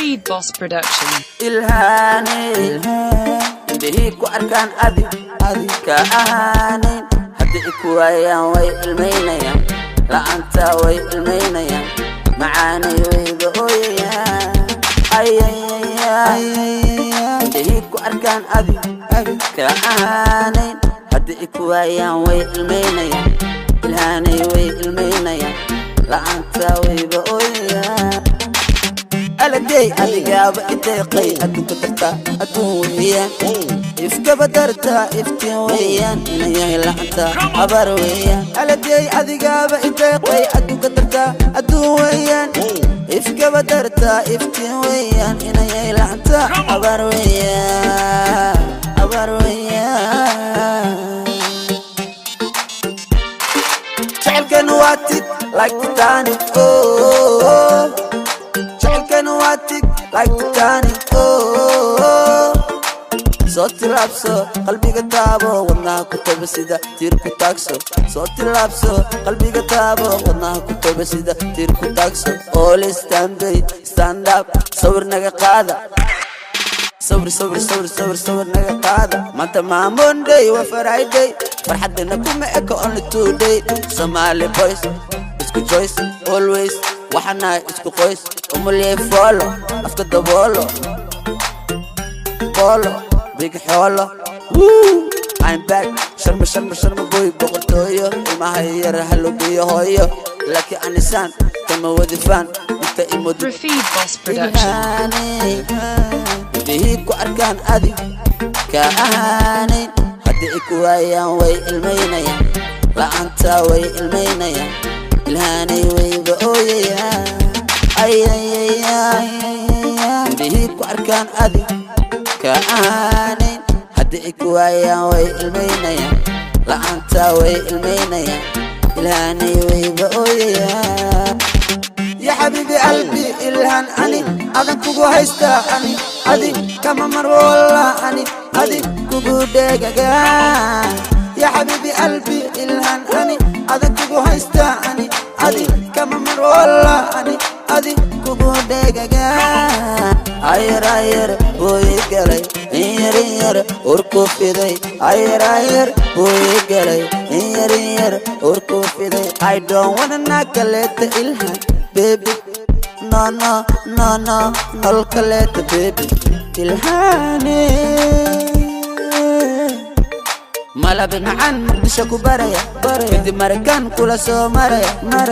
Rafid Boss Production. ilhaanay indhihii ku arkaan adi ka ahaanayn haddii i ku waayaan way ilmaynayaan la'aanta way ilmaynayaan macaanay wayga ooyayaan indhihii ku arkaan adi ka ahaanayn haddii i ku waayaan way ilmaynayaan ilhaanay way ilmaynayaan la'aanta wayga ooyayaan aladey adigaaba ideeqay adduunka dartaa adduun weeyaan ifkaba dartaa iftiin weeyaan inayahay la'aanta abar weeyaan aladey adigaaba ideeqay adduunka dartaa adduun weeyaan ifkaba dartaa iftiin weeyaan inayahay la'aanta abar weeyaan abar weeyaan jecelkan waa tig like Titanic oh like Titanic oh soo tilaabso qalbiga taabo wadnaha ku taba sida tiir ku taagso soo tilaabso qalbiga taabo wadnaha ku taba sida tiir ku taagso all stand up sawir naga qaada sawir naga qaada maanta ma Monday waa Friday farxadna kuma eko only today Somali boys isku choice always waxana isku qoys umulay follow afka dabolo bolo big holo I'm back sharma boy boqortooyo ilmaha yar halubiyo hooyo laakiin anisan kama wadifaan inta imod Rafid Boss Production. indhihii ku arkaan adi ka ahaanayn haddii i ku waayaan way ilmaynayaan la'aanta way ilmaynayaan ilhaanay wayga ooyayaan indhihii ku arkaan adi ka ahaanayn haddii i ku waayaan way ilmaynayaan la'aanta way ilmaynayaan ilhaanay wayga ooyayaan ya xabiibi qalbi ilhaan ani adan kugu haystaa ani adi kama mar walla ani adi kugu dhegagaan ya xabiibi qalbi ilhaan ani adan kugu haystaa ani adi kama mar walla ani adi kugu dhegagaan ayar way galay yar urku fiday ayar way galay yar urku fiday I don't wanna nakaleta ilhaan baby no nolkaleta baby ilhaane malabi macaan muqdisho ku baraya kadib markaan kula soo maraya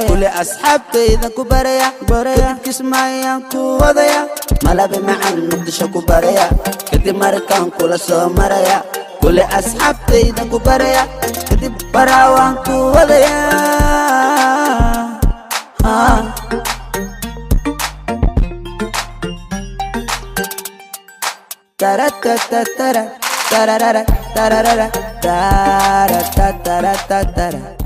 kule asxaabtayda ku baraya kadib kismaayaan ku wadaya malabi macaan muqdisho ku baraya kadib markaan kula soo maraya kule asxaabtayda ku baraya kadib baraawaan ku wadaya tarara